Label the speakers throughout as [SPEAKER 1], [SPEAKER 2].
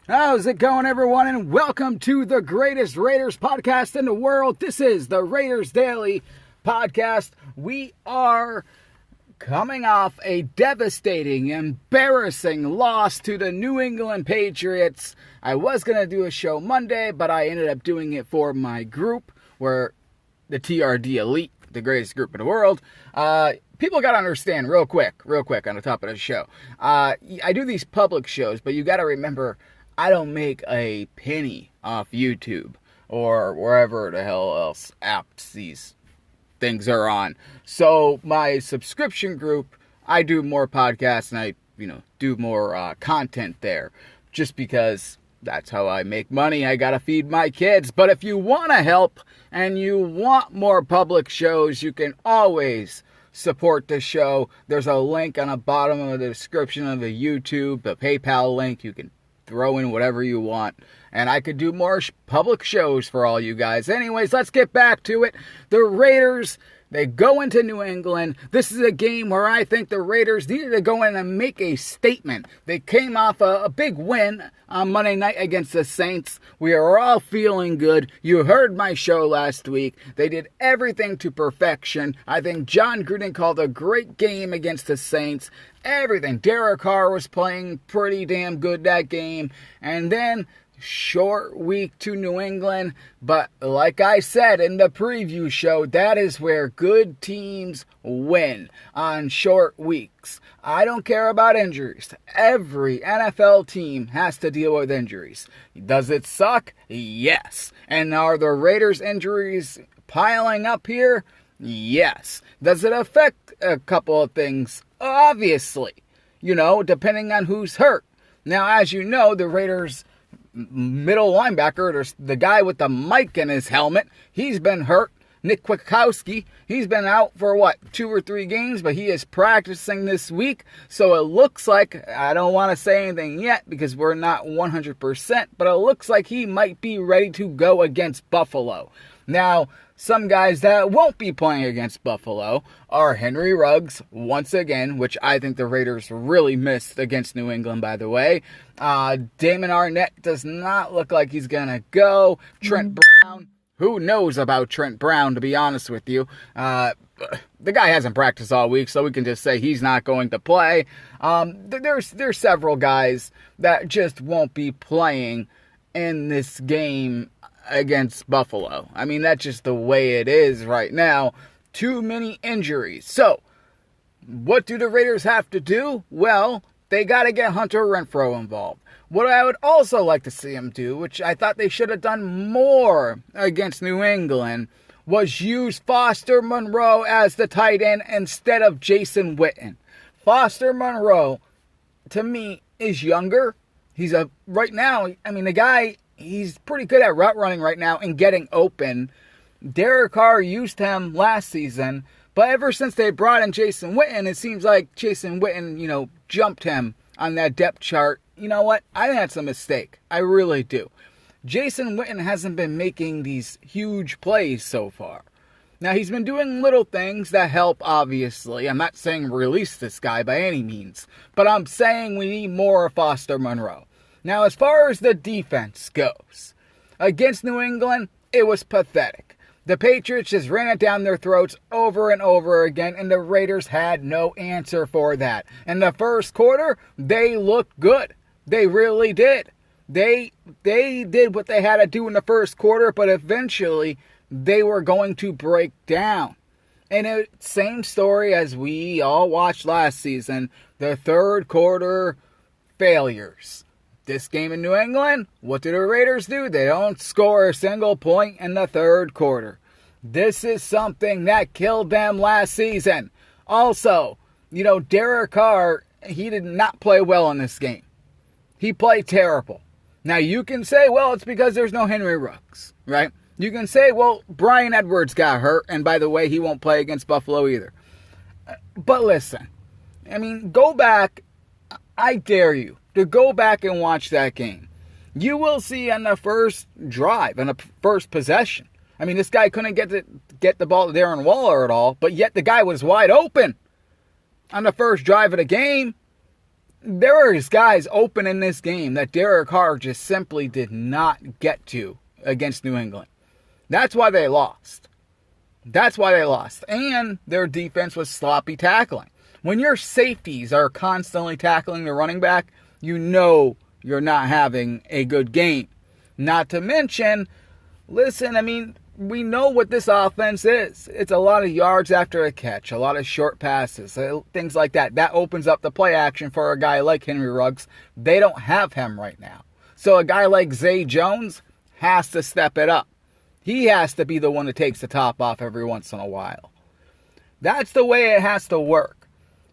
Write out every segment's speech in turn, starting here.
[SPEAKER 1] How's it going, everyone? And welcome to the greatest Raiders podcast in the world. This is the Raiders Daily Podcast. We are coming off a devastating, embarrassing loss to the New England Patriots. I was going to do a show Monday, but I ended up doing it for my group, where the TRD Elite, the greatest group in the world. People got to understand real quick on the top of the show. I do these public shows, but you got to remember, I don't make a penny off YouTube or wherever the hell else apps these things are on. So my subscription group, I do more podcasts and I, do more content there just because that's how I make money. I got to feed my kids. But if you want to help and you want more public shows, you can always support the show. There's a link on the bottom of the description of the YouTube, the PayPal link. You can throw in whatever you want, and I could do more public shows for all you guys. Anyways, let's get back to it. The Raiders, they go into New England. This is a game where I think the Raiders needed to go in and make a statement. They came off a big win on Monday night against the Saints. We are all feeling good. You heard my show last week. They did everything to perfection. I think John Gruden called a great game against the Saints. Everything. Derek Carr was playing pretty damn good that game. And then short week to New England, but like I said in the preview show, that is where good teams win, on short weeks. I don't care about injuries. Every NFL team has to deal with injuries. Does it suck? Yes. And are the Raiders' injuries piling up here? Yes. Does it affect a couple of things? Obviously. Depending on who's hurt. Now, as you know, the Raiders' middle linebacker, the guy with the mic in his helmet, he's been hurt. Nick Kwiatkowski, he's been out for 2 or 3 games, but he is practicing this week. So it looks like, I don't want to say anything yet because we're not 100%, but it looks like he might be ready to go against Buffalo. Now, some guys that won't be playing against Buffalo are Henry Ruggs, once again, which I think the Raiders really missed against New England, by the way. Damon Arnett does not look like he's going to go. Trent Brown, who knows about Trent Brown, to be honest with you. The guy hasn't practiced all week, so we can just say he's not going to play. There's several guys that just won't be playing in this game against Buffalo. I mean, that's just the way it is right now. Too many injuries. So, what do the Raiders have to do? Well, they got to get Hunter Renfrow involved. What I would also like to see them do, which I thought they should have done more against New England, was use Foster Moreau as the tight end instead of Jason Witten. Foster Moreau, to me, is younger. Right now, the guy, he's pretty good at route running right now and getting open. Derek Carr used him last season, but ever since they brought in Jason Witten, it seems like Jason Witten, jumped him on that depth chart. You know what? I think that's a mistake. I really do. Jason Witten hasn't been making these huge plays so far. Now, he's been doing little things that help, obviously. I'm not saying release this guy by any means, but I'm saying we need more of Foster Moreau. Now, as far as the defense goes, against New England, it was pathetic. The Patriots just ran it down their throats over and over again, and the Raiders had no answer for that. In the first quarter, they looked good. They really did. They did what they had to do in the first quarter, but eventually they were going to break down. And same story as we all watched last season, the third quarter failures. This game in New England, what do the Raiders do? They don't score a single point in the third quarter. This is something that killed them last season. Also, Derek Carr, he did not play well in this game. He played terrible. Now, you can say, well, it's because there's no Henry Ruggs, right? You can say, well, Bryan Edwards got hurt, and by the way, he won't play against Buffalo either. But listen, go back. I dare you to go back and watch that game. You will see on the first drive, on the first possession. This guy couldn't get the ball to Darren Waller at all, but yet the guy was wide open on the first drive of the game. there is guys open in this game that Derek Carr just simply did not get to against New England. That's why they lost. And their defense was sloppy tackling. When your safeties are constantly tackling the running back, you know you're not having a good game. Not to mention, we know what this offense is. It's a lot of yards after a catch, a lot of short passes, things like that. That opens up the play action for a guy like Henry Ruggs. They don't have him right now. So a guy like Zay Jones has to step it up. He has to be the one that takes the top off every once in a while. That's the way it has to work.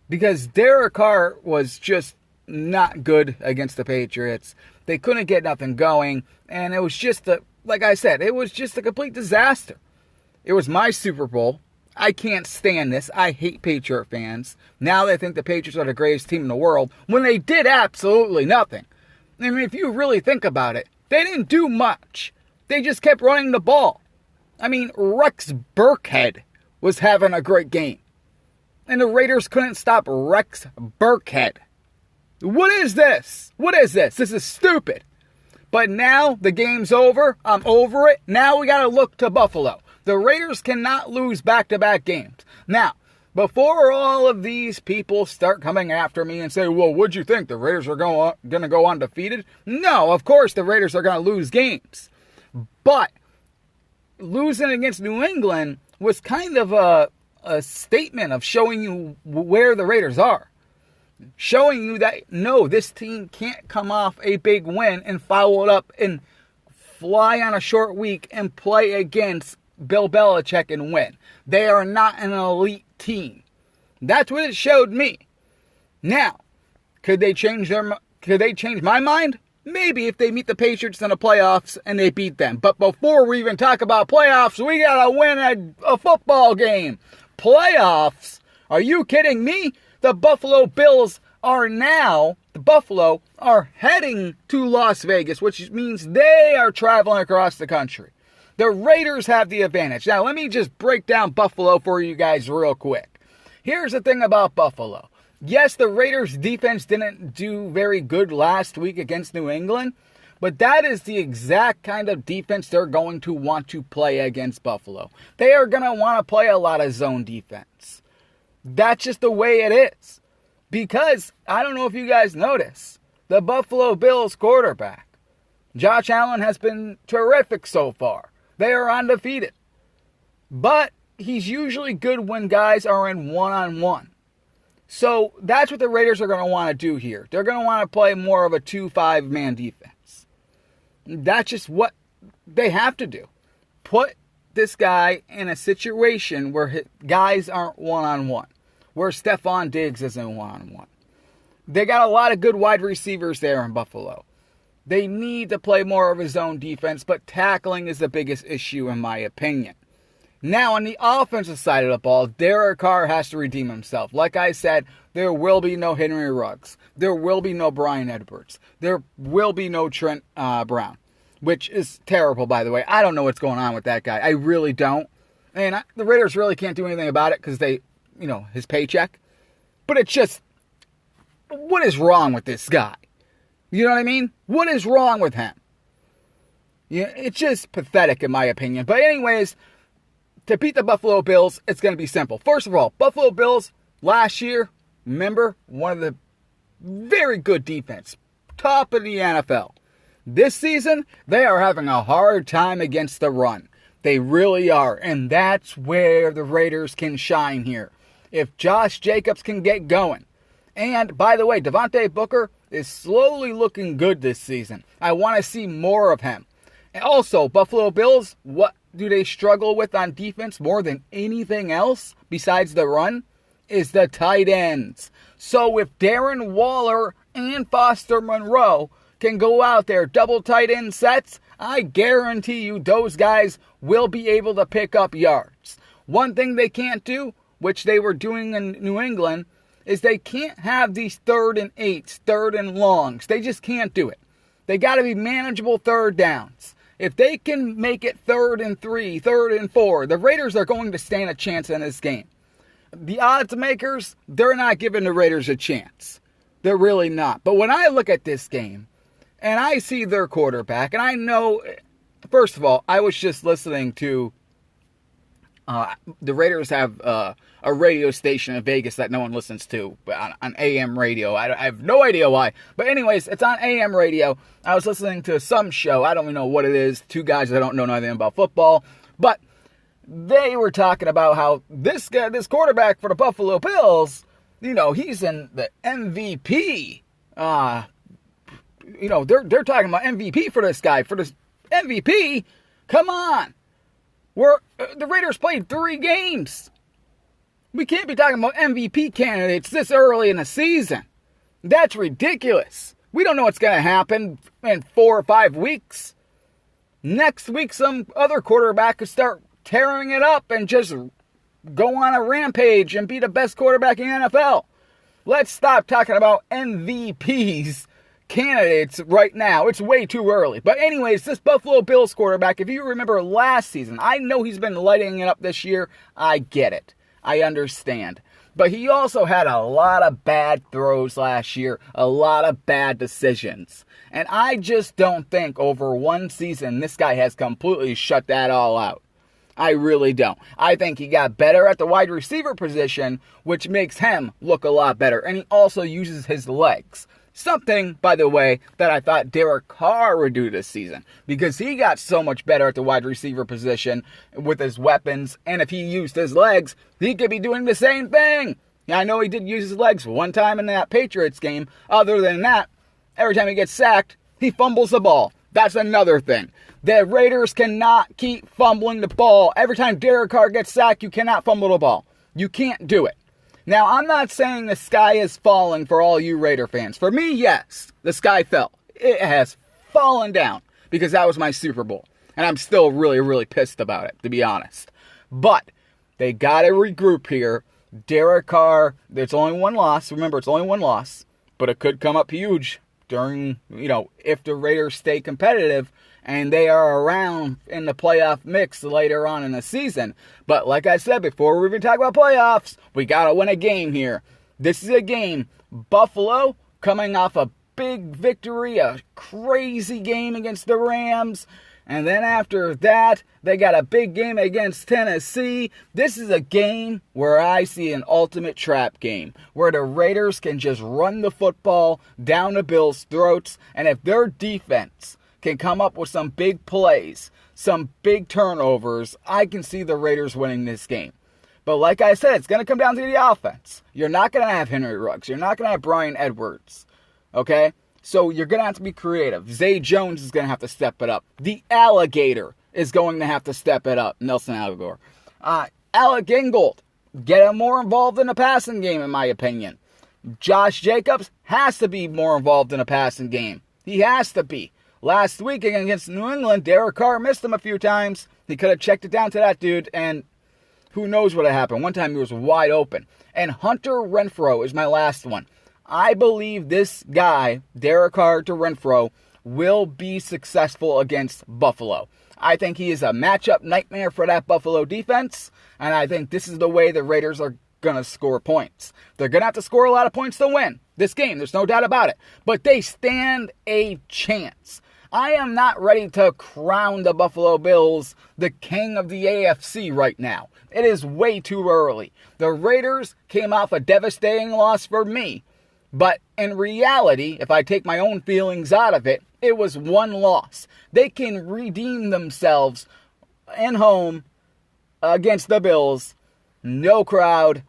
[SPEAKER 1] Because Derek Carr was just not good against the Patriots. They couldn't get nothing going. And it was just like I said, it was just a complete disaster. It was my Super Bowl. I can't stand this. I hate Patriot fans. Now they think the Patriots are the greatest team in the world when they did absolutely nothing. I mean, if you really think about it, they didn't do much. They just kept running the ball. I mean, Rex Burkhead was having a great game. And the Raiders couldn't stop Rex Burkhead. What is this? This is stupid. But now the game's over. I'm over it. Now we got to look to Buffalo. The Raiders cannot lose back-to-back games. Now, before all of these people start coming after me and say, well, what'd you think? The Raiders are going to go undefeated? No, of course the Raiders are going to lose games. But losing against New England was kind of a statement of showing you where the Raiders are. Showing you that, no, this team can't come off a big win and follow it up and fly on a short week and play against Bill Belichick and win. They are not an elite team. That's what it showed me. Now, could they change my mind? Maybe if they meet the Patriots in the playoffs and they beat them. But before we even talk about playoffs, we got to win a football game. Playoffs? Are you kidding me? The Buffalo Bills are heading to Las Vegas, which means they are traveling across the country. The Raiders have the advantage. Now, let me just break down Buffalo for you guys real quick. Here's the thing about Buffalo. Yes, the Raiders' defense didn't do very good last week against New England, but that is the exact kind of defense they're going to want to play against Buffalo. They are going to want to play a lot of zone defense. That's just the way it is. Because, I don't know if you guys notice, the Buffalo Bills quarterback, Josh Allen, has been terrific so far. They are undefeated. But he's usually good when guys are in one-on-one. So that's what the Raiders are going to want to do here. They're going to want to play more of a 2-5 man defense. That's just what they have to do. Put this guy in a situation where guys aren't one-on-one. Where Stephon Diggs isn't one-on-one. They got a lot of good wide receivers there in Buffalo. They need to play more of his own defense, but tackling is the biggest issue in my opinion. Now, on the offensive side of the ball, Derek Carr has to redeem himself. Like I said, there will be no Henry Ruggs. There will be no Bryan Edwards. There will be no Trent Brown, which is terrible, by the way. I don't know what's going on with that guy. I really don't. And the Raiders really can't do anything about it because his paycheck. But it's just, what is wrong with this guy? You know what I mean? What is wrong with him? Yeah, it's just pathetic in my opinion. But anyways, to beat the Buffalo Bills, it's going to be simple. First of all, Buffalo Bills last year, remember, one of the very good defense, top of the NFL. This season, they are having a hard time against the run. They really are, and that's where the Raiders can shine here. If Josh Jacobs can get going. And, by the way, Devontae Booker is slowly looking good this season. I want to see more of him. And also, Buffalo Bills, what do they struggle with on defense more than anything else besides the run? Is the tight ends. So if Darren Waller and Foster Monroe can go out there, double tight end sets, I guarantee you those guys will be able to pick up yards. One thing they can't do, which they were doing in New England, is they can't have these 3rd and 8s, 3rd and longs. They just can't do it. They got to be manageable third downs. If they can make it 3rd and 3, 3rd and 4, the Raiders are going to stand a chance in this game. The odds makers, they're not giving the Raiders a chance. They're really not. But when I look at this game, and I see their quarterback, and I know, first of all, I was just listening to, the Raiders have a radio station in Vegas that no one listens to on AM radio. I have no idea why. But anyways, it's on AM radio. I was listening to some show. I don't even know what it is. Two guys that don't know nothing about football. But they were talking about how this quarterback for the Buffalo Bills, he's in the MVP. They're talking about MVP for this guy. For this MVP, come on. The Raiders played 3 games. We can't be talking about MVP candidates this early in the season. That's ridiculous. We don't know what's going to happen in 4 or 5 weeks. Next week, some other quarterback could start tearing it up and just go on a rampage and be the best quarterback in the NFL. Let's stop talking about MVPs candidates right now. It's way too early. But anyways, this Buffalo Bills quarterback, if you remember last season, I know he's been lighting it up this year. I get it. I understand. But he also had a lot of bad throws last year, a lot of bad decisions. And I just don't think over one season this guy has completely shut that all out. I really don't. I think he got better at the wide receiver position, which makes him look a lot better. And he also uses his legs. Something, by the way, that I thought Derek Carr would do this season. Because he got so much better at the wide receiver position with his weapons. And if he used his legs, he could be doing the same thing. I know he did use his legs one time in that Patriots game. Other than that, every time he gets sacked, he fumbles the ball. That's another thing. The Raiders cannot keep fumbling the ball. Every time Derek Carr gets sacked, you cannot fumble the ball. You can't do it. Now, I'm not saying the sky is falling for all you Raider fans. For me, yes, the sky fell. It has fallen down because that was my Super Bowl. And I'm still really, really pissed about it, to be honest. But they got to regroup here. Derek Carr, there's only one loss. Remember, it's only one loss. But it could come up huge during, if the Raiders stay competitive and they are around in the playoff mix later on in the season. But like I said, before we even talk about playoffs, we got to win a game here. This is a game. Buffalo coming off a big victory, a crazy game against the Rams. And then after that, they got a big game against Tennessee. This is a game where I see an ultimate trap game, where the Raiders can just run the football down the Bills' throats. And if their defense can come up with some big plays, some big turnovers, I can see the Raiders winning this game. But like I said, it's going to come down to the offense. You're not going to have Henry Ruggs. You're not going to have Bryan Edwards. Okay? So you're going to have to be creative. Zay Jones is going to have to step it up. The Alligator is going to have to step it up. Nelson Aguilar. Alec Ingold, get him more involved in the passing game, in my opinion. Josh Jacobs has to be more involved in a passing game. He has to be. Last week against New England, Derek Carr missed him a few times. He could have checked it down to that dude, and who knows what happened. One time he was wide open. And Hunter Renfrow is my last one. I believe this guy, Derek Carr to Renfrow, will be successful against Buffalo. I think he is a matchup nightmare for that Buffalo defense, and I think this is the way the Raiders are going to score points. They're going to have to score a lot of points to win this game. There's no doubt about it. But they stand a chance. I am not ready to crown the Buffalo Bills the king of the AFC right now. It is way too early. The Raiders came off a devastating loss for me. But in reality, if I take my own feelings out of it, it was one loss. They can redeem themselves in home against the Bills. No crowd.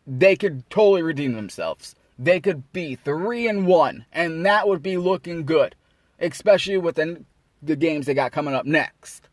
[SPEAKER 1] They could totally redeem themselves. They could be 3-1, and that would be looking good. Especially with the games they got coming up next.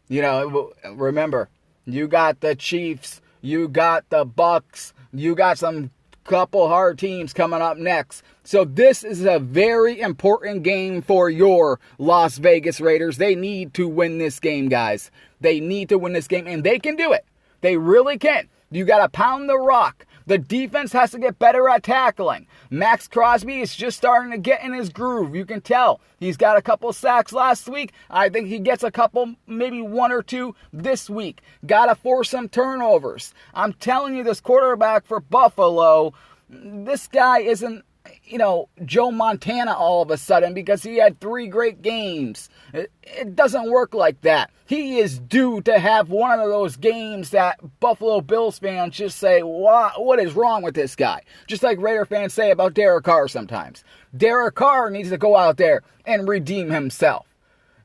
[SPEAKER 1] Remember, you got the Chiefs, you got the Bucks, you got some couple hard teams coming up next. So this is a very important game for your Las Vegas Raiders. They need to win this game, guys. They need to win this game, and they can do it. They really can. You got to pound the rock. The defense has to get better at tackling. Max Crosby is just starting to get in his groove. You can tell. He's got a couple sacks last week. I think he gets a couple, maybe 1 or 2 this week. Got to force some turnovers. I'm telling you, this quarterback for Buffalo, this guy isn't Joe Montana all of a sudden because he had 3 great games. It doesn't work like that. He is due to have one of those games that Buffalo Bills fans just say, what is wrong with this guy? Just like Raider fans say about Derek Carr sometimes. Derek Carr needs to go out there and redeem himself.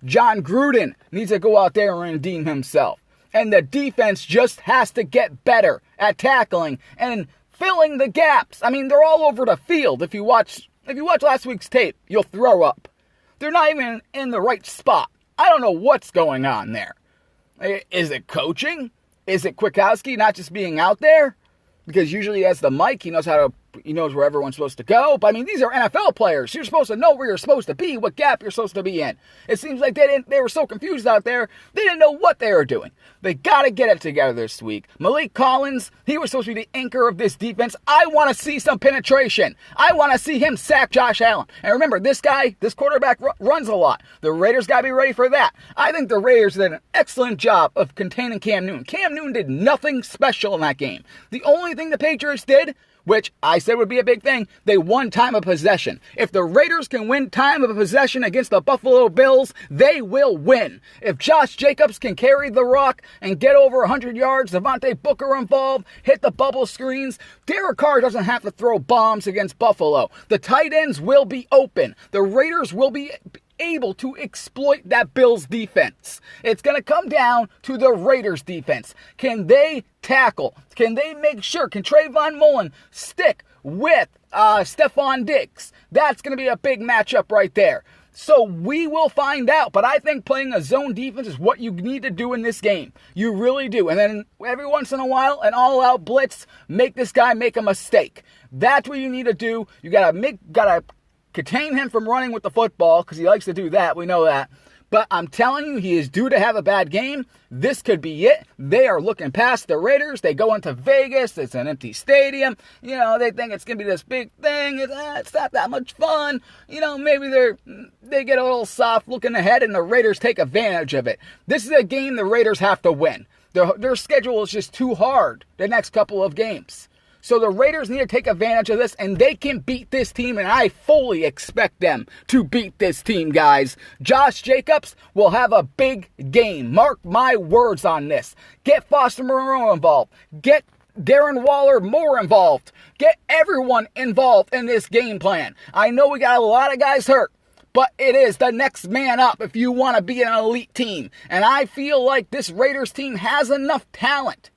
[SPEAKER 1] John Gruden needs to go out there and redeem himself. And the defense just has to get better at tackling and filling the gaps. I mean, they're all over the field. If you watch last week's tape, you'll throw up. They're not even in the right spot. I don't know what's going on there. Is it coaching? Is it Kwiatkowski not just being out there? Because usually he has the mic, he knows where everyone's supposed to go. But I mean, these are NFL players. You're supposed to know where you're supposed to be, what gap you're supposed to be in. It seems like they were so confused out there, they didn't know what they were doing. They got to get it together this week. Malik Collins, he was supposed to be the anchor of this defense. I want to see some penetration. I want to see him sack Josh Allen. And remember, this quarterback runs a lot. The Raiders got to be ready for that. I think the Raiders did an excellent job of containing Cam Newton. Cam Newton did nothing special in that game. The only thing the Patriots did, which I said would be a big thing, they won time of possession. If the Raiders can win time of possession against the Buffalo Bills, they will win. If Josh Jacobs can carry the rock and get over 100 yards, Devontae Booker involved, hit the bubble screens, Derek Carr doesn't have to throw bombs against Buffalo. The tight ends will be open. The Raiders will be able to exploit that Bills defense. It's going to come down to the Raiders defense. Can they tackle? Can they make sure? Can Trayvon Mullen stick with Stephon Diggs? That's going to be a big matchup right there. So we will find out. But I think playing a zone defense is what you need to do in this game. You really do. And then every once in a while, an all-out blitz, make this guy make a mistake. That's what you need to do. You gotta contain him from running with the football because he likes to do that. We know that. But I'm telling you, he is due to have a bad game. This could be it. They are looking past the Raiders. They go into Vegas. It's an empty stadium. They think it's going to be this big thing. It's not that much fun. Maybe they get a little soft looking ahead and the Raiders take advantage of it. This is a game the Raiders have to win. Their schedule is just too hard the next couple of games. So the Raiders need to take advantage of this, and they can beat this team, and I fully expect them to beat this team, guys. Josh Jacobs will have a big game. Mark my words on this. Get Foster Moreau involved. Get Darren Waller more involved. Get everyone involved in this game plan. I know we got a lot of guys hurt, but it is the next man up if you want to be an elite team. And I feel like this Raiders team has enough talent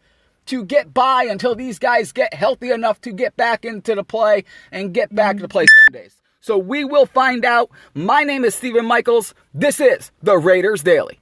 [SPEAKER 1] to get by until these guys get healthy enough to get back into the play and get back to play Sundays. So we will find out. My name is Stephen Michaels. This is the Raiders Daily.